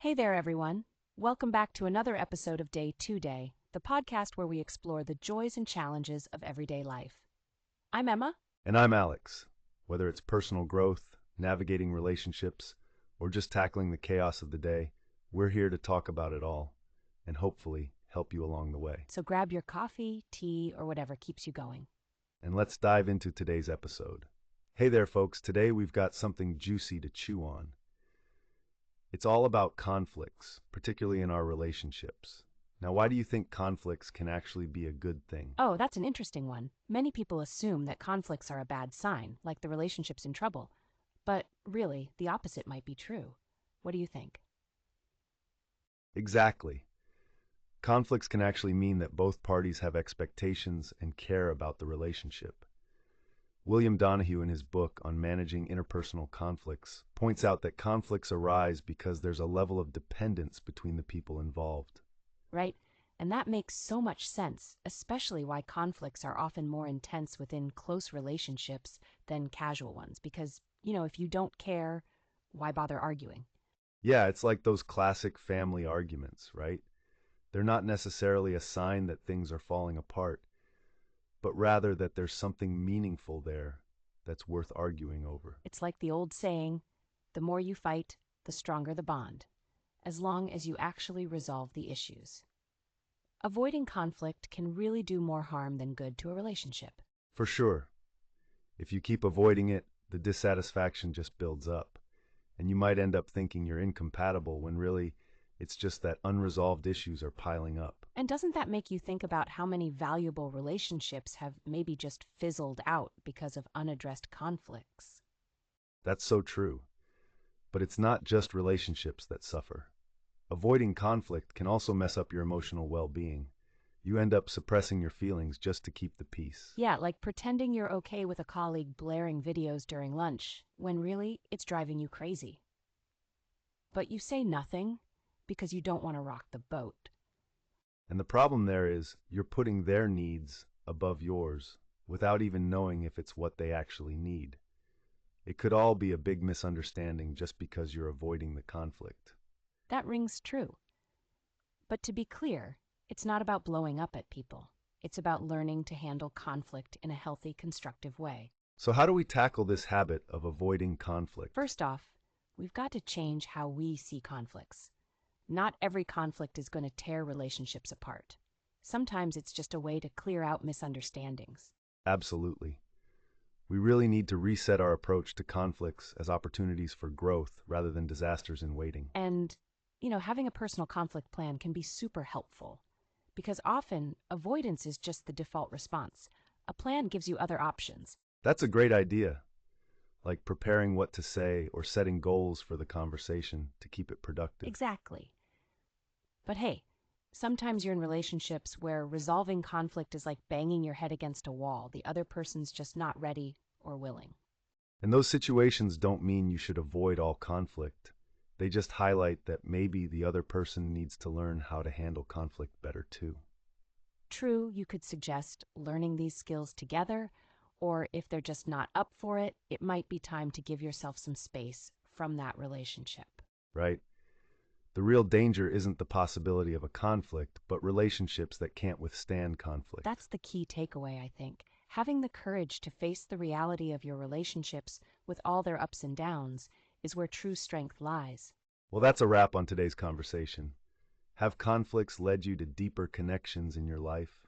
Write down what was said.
Hey there, everyone. Welcome back to another episode of Day to Day, the podcast where we explore the joys and challenges of everyday life. I'm Emma. And I'm Alex. Whether it's personal growth, navigating relationships, or just tackling the chaos of the day, we're here to talk about it all and hopefully help you along the way. So grab your coffee, tea, or whatever keeps you going. And let's dive into today's episode. Hey there, folks. Today we've got something juicy to chew on. It's all about conflicts, particularly in our relationships. Now, why do you think conflicts can actually be a good thing? Oh, that's an interesting one. Many people assume that conflicts are a bad sign, like the relationship's in trouble. But really, the opposite might be true. What do you think? Exactly. Conflicts can actually mean that both parties have expectations and care about the relationship. William Donahue, in his book on managing interpersonal conflicts, points out that conflicts arise because there's a level of dependence between the people involved. Right? And that makes so much sense, especially why conflicts are often more intense within close relationships than casual ones. Because, if you don't care, why bother arguing? Yeah, it's like those classic family arguments, right? They're not necessarily a sign that things are falling apart, but rather that there's something meaningful there that's worth arguing over. It's like the old saying, the more you fight, the stronger the bond, as long as you actually resolve the issues. Avoiding conflict can really do more harm than good to a relationship. For sure. If you keep avoiding it, the dissatisfaction just builds up, and you might end up thinking you're incompatible when really it's just that unresolved issues are piling up. And doesn't that make you think about how many valuable relationships have maybe just fizzled out because of unaddressed conflicts? That's so true. But it's not just relationships that suffer. Avoiding conflict can also mess up your emotional well-being. You end up suppressing your feelings just to keep the peace. Yeah, like pretending you're okay with a colleague blaring videos during lunch, when really it's driving you crazy. But you say nothing because you don't want to rock the boat. And the problem there is you're putting their needs above yours without even knowing if it's what they actually need. It could all be a big misunderstanding just because you're avoiding the conflict. That rings true. But to be clear, it's not about blowing up at people. It's about learning to handle conflict in a healthy, constructive way. So how do we tackle this habit of avoiding conflict? First off, we've got to change how we see conflicts. Not every conflict is going to tear relationships apart. Sometimes it's just a way to clear out misunderstandings. Absolutely. We really need to reset our approach to conflicts as opportunities for growth rather than disasters in waiting. And, having a personal conflict plan can be super helpful because often avoidance is just the default response. A plan gives you other options. That's a great idea, like preparing what to say or setting goals for the conversation to keep it productive. Exactly. But hey, sometimes you're in relationships where resolving conflict is like banging your head against a wall. The other person's just not ready or willing. And those situations don't mean you should avoid all conflict. They just highlight that maybe the other person needs to learn how to handle conflict better too. True, you could suggest learning these skills together, or if they're just not up for it, it might be time to give yourself some space from that relationship. Right? The real danger isn't the possibility of a conflict, but relationships that can't withstand conflict. That's the key takeaway, I think. Having the courage to face the reality of your relationships with all their ups and downs is where true strength lies. Well, that's a wrap on today's conversation. Have conflicts led you to deeper connections in your life?